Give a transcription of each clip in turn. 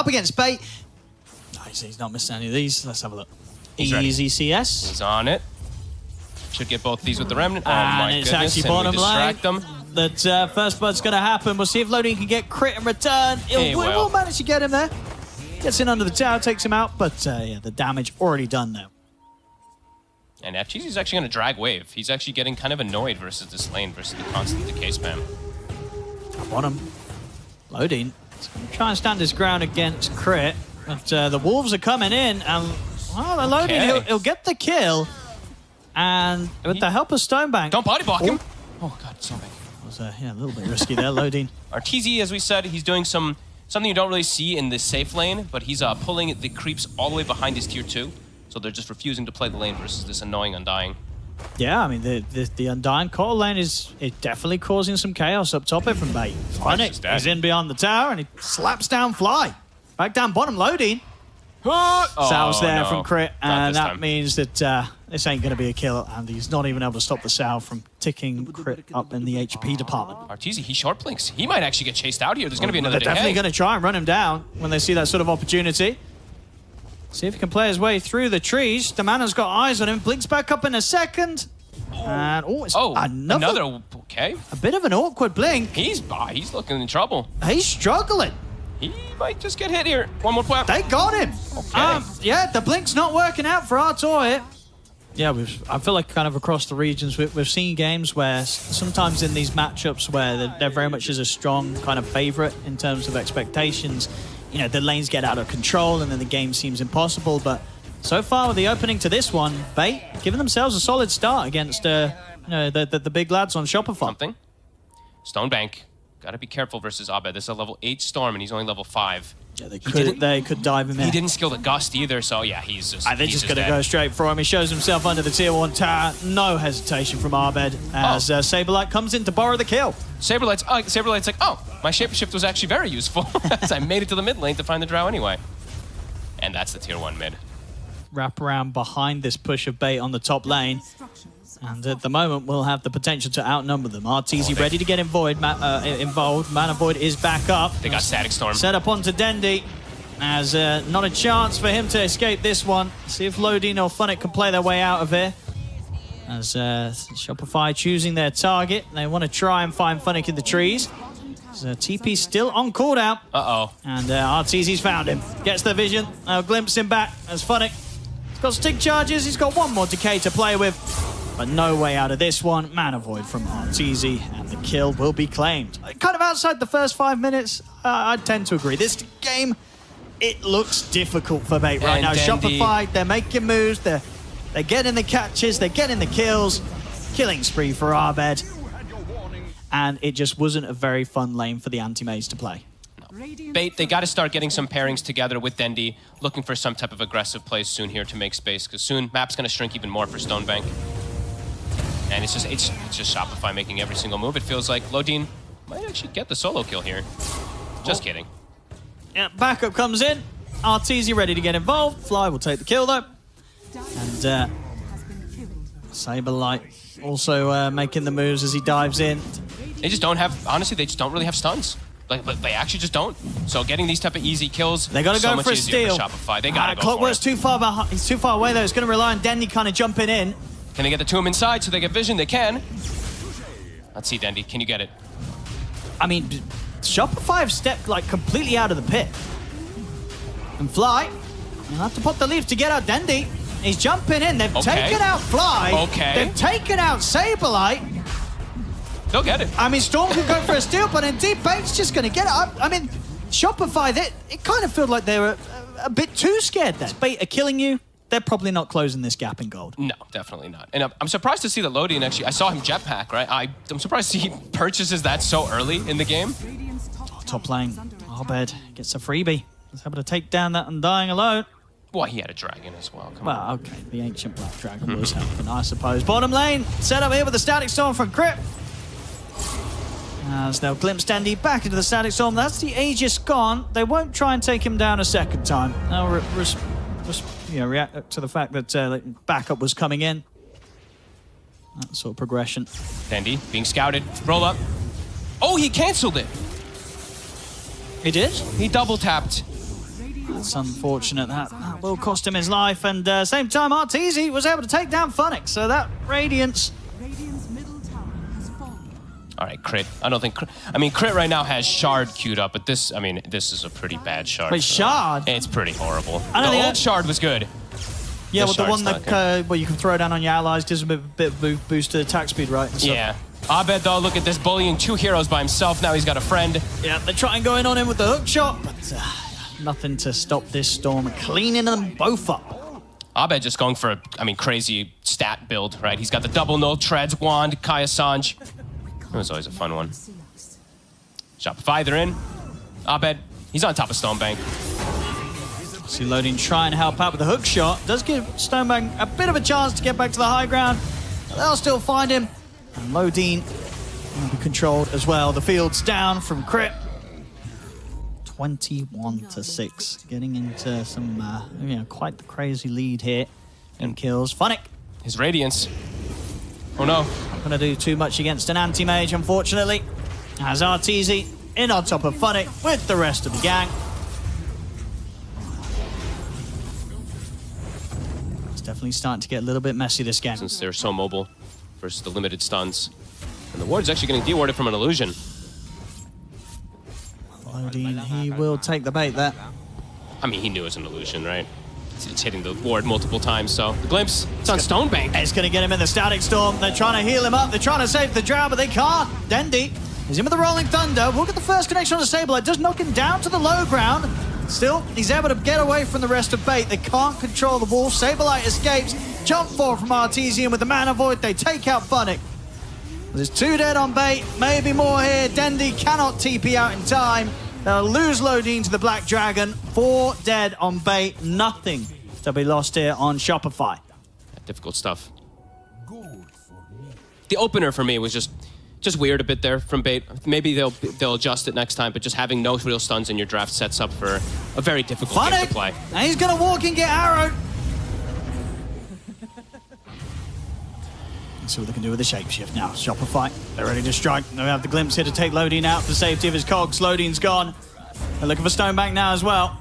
against Bait. Nice, he's not missing any of these. Let's have a look. He's Easy CS. He's on it. Should get both these with the Remnant. Oh and my it's goodness, actually bottom lane. distract them. That first blood's going to happen. We'll see if Lodin can get crit in return. We'll manage to get him there. Gets in under the tower, takes him out, but yeah, the damage already done there. And ARTEEZY's actually going to drag wave. He's actually getting kind of annoyed versus this lane, versus the constant decay spam. Bottom. Lodin is going to try and stand his ground against crit, but the Wolves are coming in, and well, the Lodin, he'll get the kill. And with the help of Stonebank... Don't body block him! Oh god, Stonebank. Was yeah, a little bit risky there, Lodin. ARTEEZY, as we said, he's doing something you don't really see in this safe lane, but he's pulling the creeps all the way behind his tier 2. So they're just refusing to play the lane versus this annoying Undying. Yeah, I mean, the Undying Coral lane is definitely causing some chaos up top here from Bait. He's in beyond the tower and he slaps down Fly. Back down bottom, Lodin. Sal's there from crit, and that means that this ain't going to be a kill, and he's not even able to stop the Sal from ticking crit up in the HP department. ARTEEZY, he short blinks. He might actually get chased out here. There's going to be another They're definitely going to try and run him down when they see that sort of opportunity. See if he can play his way through the trees. Damana's got eyes on him. Blinks back up in a second. And it's another okay. A bit of an awkward blink. He's looking in trouble. He's struggling. He might just get hit here. One more point. They got him. Okay. Yeah, the blink's not working out for Artur here. Yeah, I feel like kind of across the regions, we've seen games where sometimes in these matchups where they're very much as a strong kind of favorite in terms of expectations, you know, the lanes get out of control and then the game seems impossible. But so far with the opening to this one, Bait giving themselves a solid start against you know, the big lads on Shopify. Something. Stonebank. Got to be careful versus Abed. This is a level 8 Storm, and he's only level 5. Yeah, they could dive him in. He didn't skill the Gust either, so yeah, he's just... They're just going to go straight for him. He shows himself under the tier 1 tower. No hesitation from Abed as Saberlight comes in to borrow the kill. Saberlight's like, oh, my Shapeshift was actually very useful. As I made it to the mid lane to find the Drow anyway. And that's the tier 1 mid. Wrap around behind this push of Bait on the top lane. And at the moment, we'll have the potential to outnumber them. ARTEEZY ready to get involved. Mana Void is back up. They got Static Storm. Set up onto DENDI. As not a chance for him to escape this one. See if Lodin or Funnick can play their way out of here. As Shopify choosing their target. They want to try and find Funnick in the trees. TP still on cooldown. Uh-oh. And ARTEEZY's found him. Gets the vision. Glimpse him back as Funnick. He's got stick charges. He's got one more decay to play with. But no way out of this one. Mana Void from ARTEEZY, and the kill will be claimed. Kind of outside the first 5 minutes, I tend to agree. This game, it looks difficult for Bait right now. DENDI. Shopify, they're making moves, they're getting the catches, they're getting the kills. Killing spree for Abed. And it just wasn't a very fun lane for the anti-maze to play. No. Bait, they got to start getting some pairings together with DENDI, looking for some type of aggressive plays soon here to make space, because soon map's going to shrink even more for Stonebank. And it's just Shopify making every single move. It feels like Lodin might actually get the solo kill here. Just kidding. Yeah, backup comes in. ARTEEZY ready to get involved. Fly will take the kill though. And Saberlight also making the moves as he dives in. They just don't have, honestly, they just don't really have stuns. Like, but they actually just don't. So getting these type of easy kills, they gotta go for a steal. For Shopify. They gotta go for it. Clockwork's too far behind. He's too far away though. It's gonna rely on DENDI kind of jumping in. Can they get the 2 of them inside so they get vision? They can. Let's see, DENDI. Can you get it? I mean, Shopify have stepped like completely out of the pit. And Fly, you'll have to pop the leaves to get out DENDI. He's jumping in. They've taken out Fly. They've taken out Saberlight. They'll get it. I mean, Storm can go for a steal, but indeed Bait's just going to get it. I mean, Shopify, it kind of felt like they were a bit too scared there. Bait are killing you. They're probably not closing this gap in gold. No, definitely not. And I'm surprised to see that Lodin actually, I saw him jetpack, right? I'm surprised he purchases that so early in the game. Top lane, Abed gets a freebie. He's able to take down that Undying alone. Well, he had a dragon as well. Come on. Okay, the ancient black dragon was helping, I suppose. Bottom lane, set up here with the Static Storm from Crypt. As they'll glimpse DENDI back into the Static Storm. That's the Aegis gone. They won't try and take him down a second time. They'll react to the fact that backup was coming in. That sort of progression. DENDI being scouted. Roll up. Oh, he cancelled it. He did? He double tapped. That's unfortunate. That will cost him his life. And same time, ARTEEZY was able to take down Funnick. So that Radiance. All right, Crit. I don't think... I mean, Crit right now has Shard queued up, but this... I mean, this is a pretty bad Shard. Wait, Shard? It's pretty horrible. I don't the old Shard was good. Yeah, well, the one that well, you can throw down on your allies, gives them a bit of boost to attack speed, right? So. Yeah. Abed, though, look at this, bullying 2 heroes by himself. Now he's got a friend. Yeah, they're trying going on him with the hook shot, but nothing to stop this Storm, cleaning them both up. Abed just going for a, I mean, crazy stat build, right? He's got the double null, treads, wand, Kaya Sanj. It was always a fun one. Shopify, they're in. Abed, he's on top of Stonebank. See Loading try and help out with the hook shot. Does give Stonebank a bit of a chance to get back to the high ground. They'll still find him. And Lodine will be controlled as well. The field's down from Crit. 21-6. Getting into some, quite the crazy lead here. And kills Funnick. His Radiance. Oh no. Not going to do too much against an anti-mage, unfortunately. As ARTEEZY in on top of Funnick with the rest of the gang. It's definitely starting to get a little bit messy this game. Since they're so mobile versus the limited stuns. And the ward's actually getting dewarded from an illusion. Lodine, he will take the bait there. I mean, he knew it was an illusion, right? It's hitting the ward multiple times, so the glimpse, it's on Stonebank. It's going to get him in the Static Storm. They're trying to heal him up. They're trying to save the Drow, but they can't. DENDI is in with the Rolling Thunder. We'll get the first connection on the Sableye. Does knock him down to the low ground. Still, he's able to get away from the rest of Bait. They can't control the Wolf. Sableye escapes. Jump forward from ARTEEZY, and with the Mana Void, they take out Funnick. There's 2 dead on Bait. Maybe more here. DENDI cannot TP out in time. They'll lose Lodine to the Black Dragon. 4 dead on Bait. Nothing to be lost here on Shopify. Difficult stuff. The opener for me was just weird a bit there from Bait. Maybe they'll adjust it next time, but just having no real stuns in your draft sets up for a very difficult game to play. And he's going to walk and get arrowed. Let's see what they can do with the shapeshift now. Shopify, they're ready to strike. They have the glimpse here to take Lodine out for safety of his cogs. Lodine's gone. They're looking for Stonebank now as well.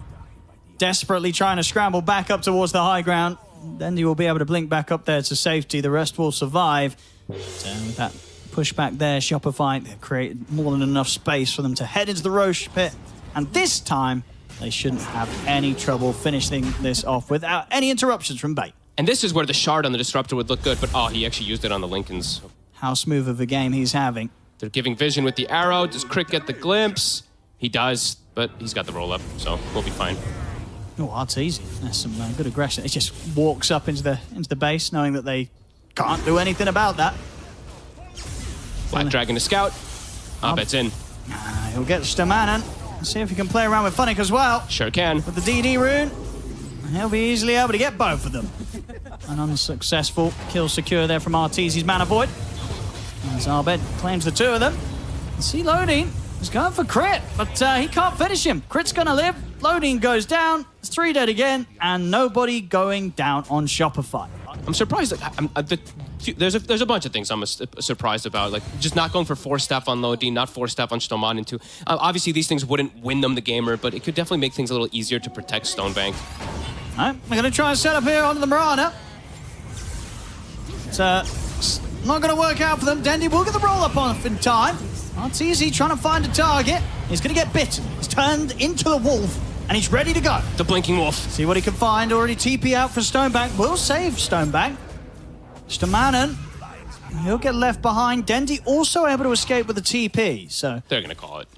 Desperately trying to scramble back up towards the high ground. DENDI will be able to blink back up there to safety. The rest will survive. So with that pushback there, Shopify, they've created more than enough space for them to head into the Roche pit. And this time, they shouldn't have any trouble finishing this off without any interruptions from Bait. And this is where the Shard on the Disruptor would look good, but oh, he actually used it on the Lincolns. How smooth of a game he's having. They're giving vision with the arrow. Does Crit get the glimpse? He does, but he's got the roll-up, so we'll be fine. Oh, ARTEEZY. There's some good aggression. It just walks up into the base, knowing that they can't do anything about that. Black Dragon to scout. Abed's in. He'll get Stamanen. See if he can play around with Funnick as well. Sure can. With the DD rune, he'll be easily able to get both of them. An unsuccessful kill secure there from ARTEEZY's Mana Void. As Abed claims the 2 of them. See Lodine is going for Crit, but he can't finish him. Crit's going to live. Lodine goes down. It's 3 dead again, and nobody going down on Shopify. I'm surprised. There's a bunch of things I'm surprised about, like just not going for 4-step on Lodine, not 4-step on Stonebank too. Obviously, these things wouldn't win them the gamer, but it could definitely make things a little easier to protect Stonebank. All right, we're going to try and set up here onto the Mirana. It's not going to work out for them. DENDI will get the roll-up off in time. ARTEEZY trying to find a target. He's going to get bitten. He's turned into the wolf, and he's ready to go. The blinking wolf. See what he can find. Already TP out for Stonebank. Will save Stonebank. Stamanen, he'll get left behind. DENDI also able to escape with the TP, so... They're going to call it.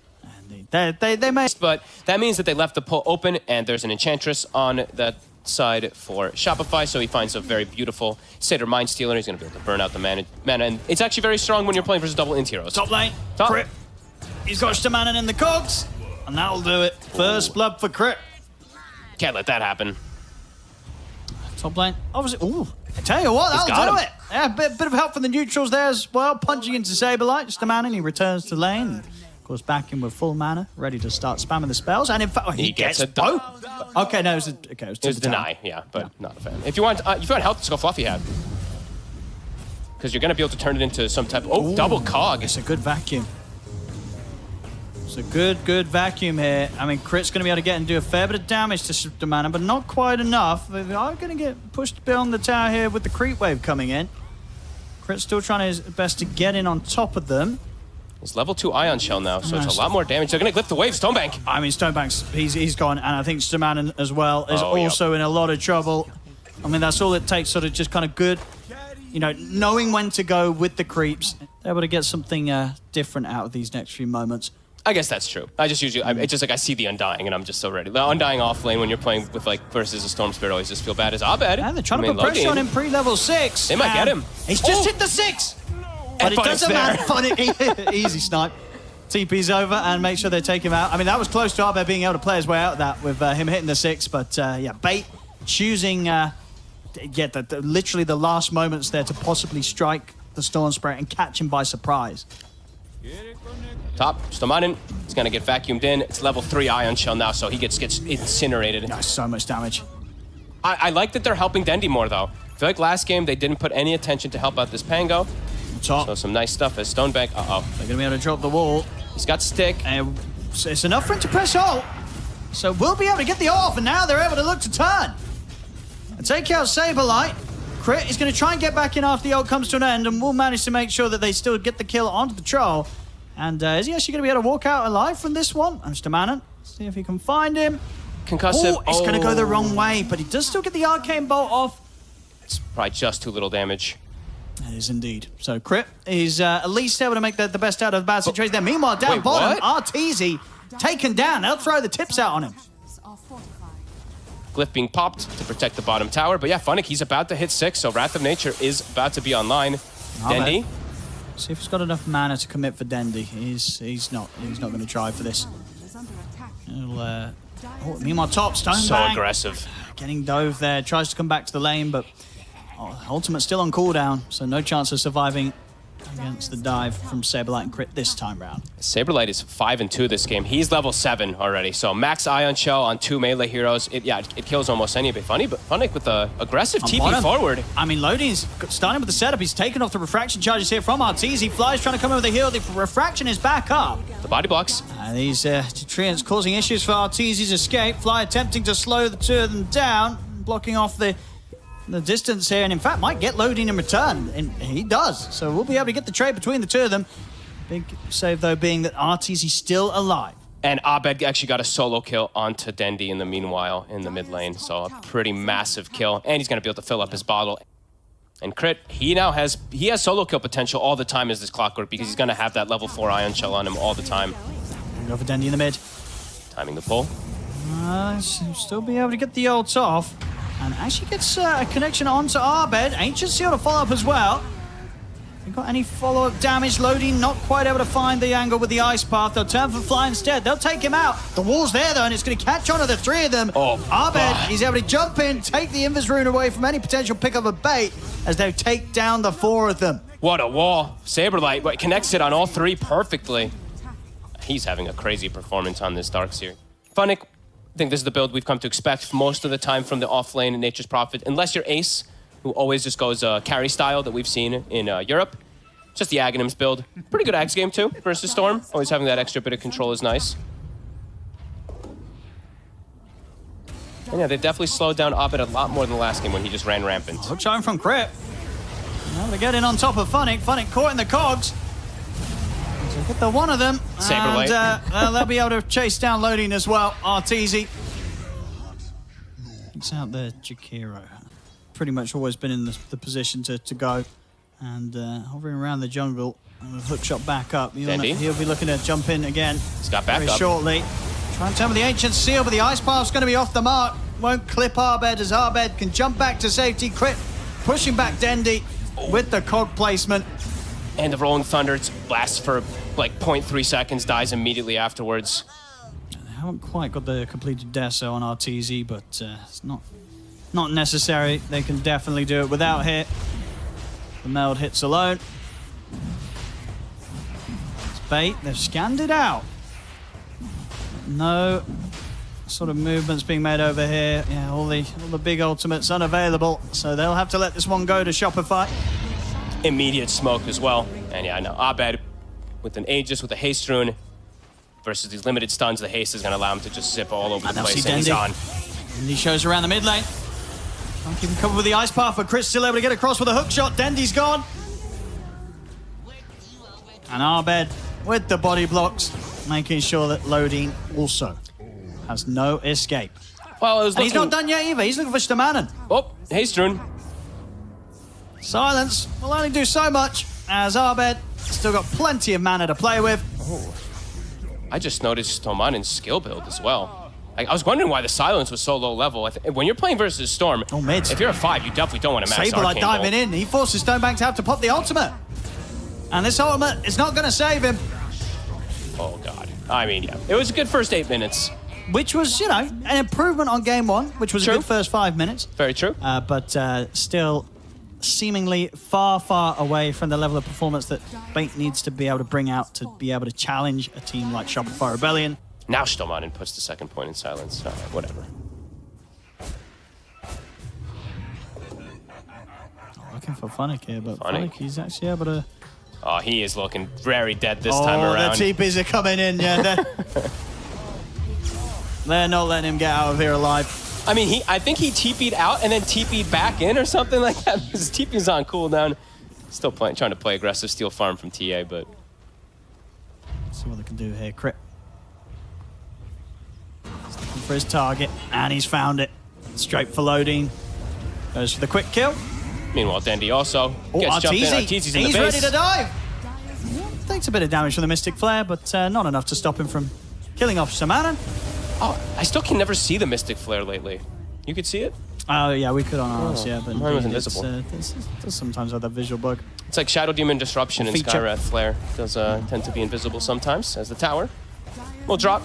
They may... But that means that they left the pull open, and there's an Enchantress on that side for Shopify, so he finds a very beautiful Satyr Mind Stealer. He's going to be able to burn out the mana, and it's actually very strong when you're playing versus double int heroes. Top lane, Crit. He's got Stamanen in the cogs, and that'll do it. First blood for Crit. Can't let that happen. Top lane, obviously... Ooh, I tell you what, that'll do it. Yeah, bit of help from the neutrals there as well. Punching into Sableye. Stamanen, he returns to lane. Of course, back in with full mana, ready to start spamming the spells. And in fact, he gets both. Okay, no, it was deny, yeah, but not a fan. If you want health, let's go Fluffy Hat. Because you're going to be able to turn it into some type of... Oh, double cog. It's a good vacuum. It's a good vacuum here. I mean, Crit's going to be able to get and do a fair bit of damage to Stamana, but not quite enough. They are going to get pushed beyond the tower here with the creep wave coming in. Crit's still trying his best to get in on top of them. It's level 2 Ion Shell now, so it's a lot more damage. They're going to clip the wave. Stonebank. I mean, Stonebank's, he's gone, and I think Stamana as well is also in a lot of trouble. I mean, that's all it takes, sort of just kind of good, you know, knowing when to go with the creeps. They're able to get something different out of these next few moments. I guess that's true. I just usually, it's just like I see the Undying and I'm just so ready. The Undying off lane when you're playing with like versus a Storm Spirit always just feel bad as Abed. And they're trying to put pressure on him pre-level 6. They might get him. He's just hit the 6. But it doesn't matter. Funny, easy snipe. TP's over and make sure they take him out. I mean, that was close to Abed being able to play his way out of that with him hitting the 6. But yeah, Bait choosing, literally the last moments there to possibly strike the Storm Spirit and catch him by surprise. Top, Stomanin is going to get vacuumed in. It's level 3 Ion Shell now, so he gets incinerated. That's so much damage. I like that they're helping Dendi more, though. I feel like last game they didn't put any attention to help out this Pango. Top. So some nice stuff as Stonebank. Uh-oh. They're going to be able to drop the wall. He's got stick. And it's enough for him to press ult. So we'll be able to get the off, and now they're able to look to turn. And take out Saberlight. Crit is going to try and get back in after the ult comes to an end, and we'll manage to make sure that they still get the kill onto the troll. And is he actually going to be able to walk out alive from this one? And Stamanen, see if he can find him. Concussive. Oh, it's going to go the wrong way, but he does still get the arcane bolt off. It's probably just too little damage. It is indeed. So Crit is at least able to make the best out of the bad situation there. Meanwhile, down bottom, ARTEEZY taken down. They'll throw the tips out on him. Glyph being popped to protect the bottom tower. But yeah, Funnick, he's about to hit 6, so Wrath of Nature is about to be online. Dendi. See if he's got enough mana to commit for Dendi. He's not going to try for this. Meanwhile, top Stonebank. So aggressive. Getting dove there. Tries to come back to the lane, but ultimate still on cooldown, so no chance of surviving against the dive from Saberlight and Crit this time round. Saberlight is 5-2 this game. He's level 7 already, so max Ion Shell on 2 melee heroes. It kills almost any bit. Funnick with the aggressive TP forward. I mean, Lodi's starting with the setup. He's taken off the refraction charges here from ARTEEZY. Fly's trying to come over the hill. The refraction is back up. The body blocks. These treants causing issues for ARTEEZY's escape. Fly attempting to slow the two of them down, blocking off the distance here, and in fact might get loading in return, and he does. So we'll be able to get the trade between the two of them. Big save though being that ARTEEZY's still alive. And Abed actually got a solo kill onto Dendi in the meanwhile in the mid lane, so a pretty massive kill. And he's going to be able to fill up his bottle. And Crit, he has solo kill potential all the time as this Clockwork, because he's going to have that level 4 Ion Shell on him all the time. Go for Dendi in the mid. Timing the pull. Still be able to get the ult off. And actually gets a connection onto Abed. Ancient Seal to follow up as well. You got any follow-up damage? Loading not quite able to find the angle with the ice path. They'll turn for Fly instead. They'll take him out. The wall's there though, and it's going to catch on to the 3 of them. Abed, he's able to jump in, take the Invis Rune away from any potential pickup of Bait as they take down the 4 of them. What a wall. Saberlight, but connects it on all 3 perfectly. He's having a crazy performance on this Darkseer. Funnick, I think this is the build we've come to expect most of the time from the off-lane in Nature's Prophet, unless you're Ace, who always just goes carry style that we've seen in Europe. Just the Aghanims build. Pretty good Axe game too versus Storm. Always having that extra bit of control is nice. And yeah, they've definitely slowed down Abed a lot more than the last game when he just ran rampant. Good showing from Crit. Now they get in on top of Funnick. Funnick caught in the cogs. So get the one of them. Saberlight. And they'll be able to chase down Loading as well. ARTEEZY. It's out there, Jakiro. Pretty much always been in the position to go. And hovering around the jungle. And with hook shot back up. He'll be looking to jump in again. He's got back very up. Shortly. Trying to turn with the Ancient Seal, but the ice path's going to be off the mark. Won't clip Abed as Abed can jump back to safety. Crit pushing back Dendi with the cog placement. And the Rolling Thunder lasts for like 0.3 seconds, dies immediately afterwards. They haven't quite got the completed deso on ARTEEZY, but it's not necessary. They can definitely do it without hit. The meld hits alone. It's Bait. They've scanned it out. No sort of movements being made over here. Yeah, all the big ultimates unavailable, so they'll have to let this one go to Shopify. Immediate smoke as well. And yeah, I know Abed with an Aegis, with a Haste Rune. versus these limited stuns, the haste is going to allow him to just zip all over the now place. see And he's Dendi. on. And he shows around the mid lane. Can't keep him covered with the ice path, but Crit's still able to get across with a hook shot. Dendi's gone. And Abed with the body blocks, making sure that Lodin also has no escape. Well, it was And he's not done yet either. He's looking for Stamanen. Oh, haste rune. Silence will only do so much, as Abed still got plenty of mana to play with. Oh. I just noticed Stomanen's skill build as well. I was wondering why the silence was so low level. When you're playing versus Storm, mids. if you're a 5, you definitely don't want to max Saberlight Arcane diving Bolt. in. He forces Stonebank to have to pop the ultimate. And this ultimate is not going to save him. Oh, God. I mean, yeah. It was a good first 8 minutes. Which was, you know, an improvement on game 1, which was True. a good first 5 minutes. Very true. But still seemingly far, far away from the level of performance that Bait needs to be able to bring out to be able to challenge a team like Shopify Rebellion. Now Stomanen puts the second point in silence. All right, whatever. Looking for Funnick here, but Funnick. Funnick, he's actually able to... Oh, he is looking very dead this time around. The TPs are coming in, yeah. They're not letting him get out of here alive. I mean, I think he TP'd out and then TP'd back in or something like that. His TP's on cooldown. Still trying to play aggressive steal farm from TA, but... Let's see what they can do here. Crit. He's looking for his target, and he's found it. Straight for loading. Goes for the quick kill. Meanwhile, Dendi also gets jumped in. ARTEEZY's in the He's base. ready to dive. Takes a bit of damage from the Mystic Flare, but not enough to stop him from killing off Stamanen. Oh, I still can never see the Mystic Flare lately. You could see it? Oh, yeah, we could on ours, yeah. But mine was indeed, invisible. It does sometimes have that visual bug. It's like Shadow Demon Disruption and Feature. Skywrath Flare. Does tend to be invisible sometimes, as the tower will drop.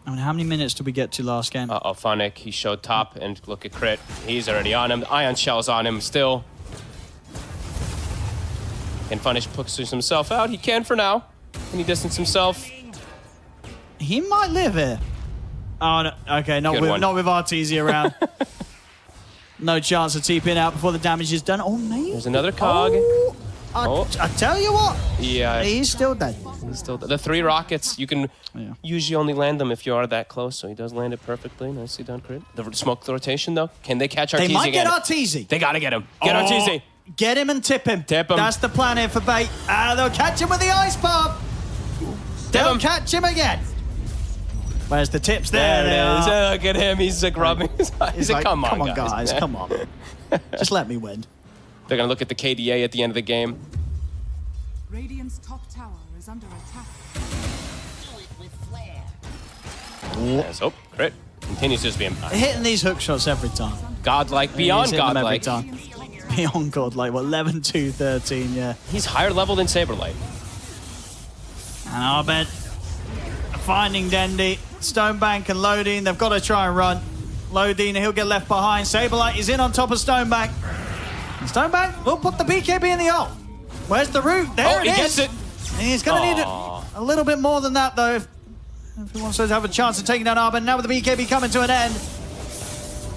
I mean, how many minutes did we get to last game? Uh-oh, Funnick, he showed top, and look at Crit. He's already on him. Ion Shell's on him still. Can Funnick pushes himself out? He can for now. Can he distance himself? He might live here. Oh, no. Okay, not with ARTEEZY around. No chance of TPing out before the damage is done. Oh, maybe. There's another cog. I tell you what. Yeah. He's still dead. He's still the 3 rockets, you can Yeah. usually only land them if you are that close, so he does land it perfectly. Nicely done, Crit. The smoke rotation, though. Can they catch ARTEEZY They might again? get ARTEEZY. They gotta get him. Get ARTEEZY. Get him and tip him. Tip him. That's the plan here for Bait. They'll catch him with the ice path. They'll catch him again. Where's the tips? There There they it is. are. Look at him. He's like rubbing his eyes. He's like, come on, guys. Come on. Just let me win. They're gonna look at the KDA at the end of the game. Radiant's top tower is under attack. Yes, oh, Crit continues to just be Hitting these hook shots every time. godlike, beyond He's hitting them every godlike. time. Beyond godlike. What, 11, 2, 13, yeah. He's higher level than Saberlight. And Abed finding Dendi. Stonebank and Lodin, they've got to try and run. Lodin, he'll get left behind. Saberlight is in on top of Stonebank. And Stonebank will put the BKB in the ult. Where's the root? There it is. He gets it. He's going to need a little bit more than that, though, if he wants to have a chance of taking down Abed. Now with the BKB coming to an end,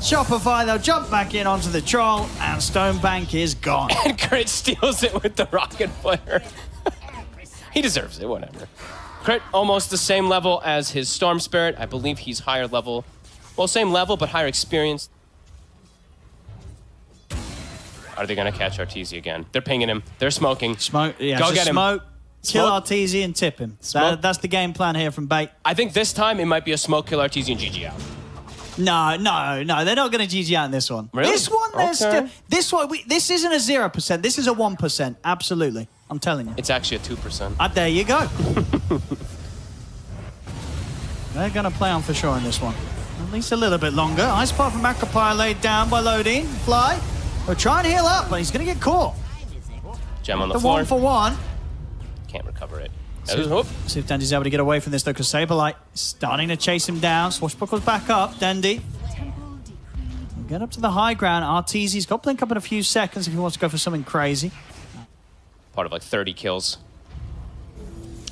Shopify, they'll jump back in onto the troll, and Stonebank is gone. And Crit steals it with the rocket flare. He deserves it, whatever. Crit almost the same level as his Storm Spirit. I believe he's higher level. Well, same level, but higher experience. Are they going to catch ARTEEZY again? They're pinging him. They're smoking. Smoke, yeah, Go just get him. smoke, kill Smoke. ARTEEZY and tip him. Smoke. That's the game plan here from Bait. I think this time it might be a smoke, kill ARTEEZY, and GG out. No, they're not going to GG out in this one. Really? This one, there's Okay. still, this one, this isn't a 0%. This is a 1%. Absolutely, I'm telling you. It's actually a 2%. There you go. They're going to play on for sure in this one. At least a little bit longer. Ice Path from Macropire laid down by Lodin. Fly. We're trying to heal up, but he's going to get caught. Gem on the The floor. 1 for 1. Can't recover it. See if Dendi's able to get away from this, though, because Saberlight is starting to chase him down. Swashbuckle's back up. Dendi. Get up to the high ground. ARTEEZY's got Blink up in a few seconds if he wants to go for something crazy. Part of like 30 kills.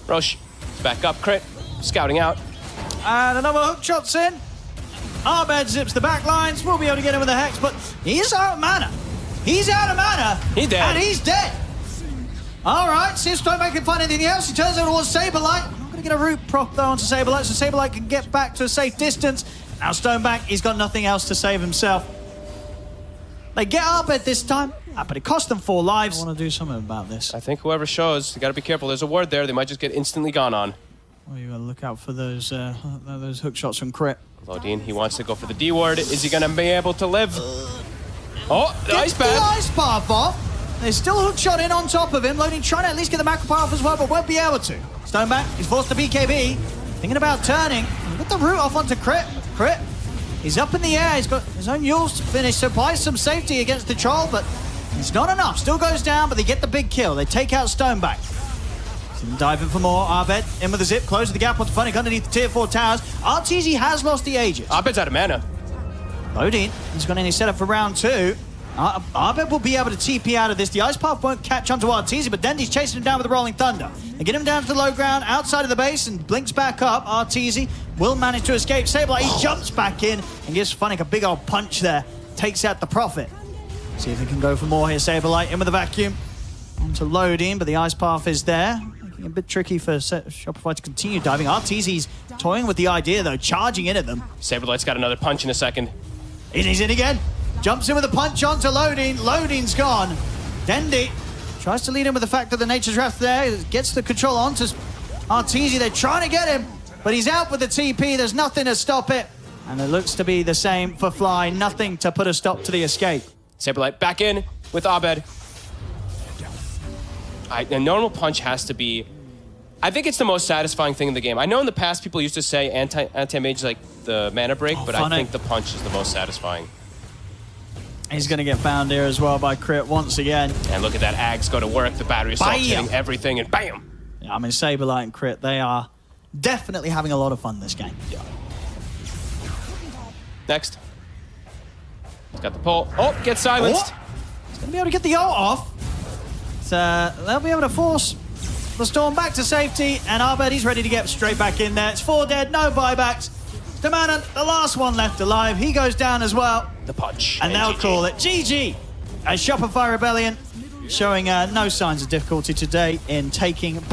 Roche, back up, Crit, scouting out. And another hook shot's in. Abed zips the back lines. We'll be able to get him with a Hex, but he's out of mana. He's out of mana. He's dead. And he's dead. All right, see if Stonebank can find anything else. He turns over towards Saberlight. Not going to get a root prop though onto Saberlight, so Saberlight can get back to a safe distance. Now Stonebank, he's got nothing else to save himself. They get Arbed this time, but it cost them 4 lives. I want to do something about this. I think whoever shows, you got to be careful. There's a ward there. They might just get instantly gone on. Well, you got to look out for those hook shots from Crit. Lodine, he wants to go for the D ward. Is he going to be able to live? Oh, the ice The bath. ice bath off. There's still a hook shot in on top of him. Lodine trying to at least get the macro power off as well, but won't be able to. Stonebank, he's forced to BKB. Thinking about turning. Get the root off onto Crit. Crit. He's up in the air. He's got his own Yules finished, so buys some safety against the troll, but it's not enough. Still goes down, but they get the big kill. They take out Stonebank. Diving for more. Arbed in with the zip, closing the gap onto Funnick underneath the tier 4 towers. ARTEEZY has lost the Aegis. Arbed's out of mana. Lodine, he's got any set up for round 2. Arbed will be able to TP out of this. The Ice Path won't catch onto ARTEEZY, but Dendi's chasing him down with the Rolling Thunder. They get him down to the low ground, outside of the base, and blinks back up. ARTEEZY will manage to escape. Saberlight, he jumps back in and gives Funnick a big old punch there. Takes out the Prophet. See if he can go for more here. Saberlight in with the vacuum. Onto Lodine, but the Ice Path is there. Making it a bit tricky for Shopify to continue diving. ARTEEZY's toying with the idea, though, charging in at them. Saberlight's got another punch in a second. He's in again. Jumps in with a punch onto Lodine. Lodine's gone. Dendi tries to lead him with the fact that the Nature's Wrath there. Gets the control onto ARTEEZY. They're trying to get him, but he's out with the TP. There's nothing to stop it. And it looks to be the same for Fly. Nothing to put a stop to the escape. Saberlight back in with Abed. A normal punch has to be... I think it's the most satisfying thing in the game. I know in the past people used to say anti-mage like the mana break, but I think the punch is the most satisfying. He's going to get found here as well by Crit once again. And look at that Ags go to work. The battery assault hitting everything, and bam! Yeah, I mean, Saberlight and Crit, they are definitely having a lot of fun this game. Yeah. Next. He's got the pull. Oh, gets silenced. Oh. He's going to be able to get the ult off. So they'll be able to force the Storm back to safety, and Arbed, he's ready to get straight back in there. It's 4 dead, no buybacks. Demanan, the last one left alive, he goes down as well. The punch. And they'll call it GG. As Shopify Rebellion showing no signs of difficulty today in taking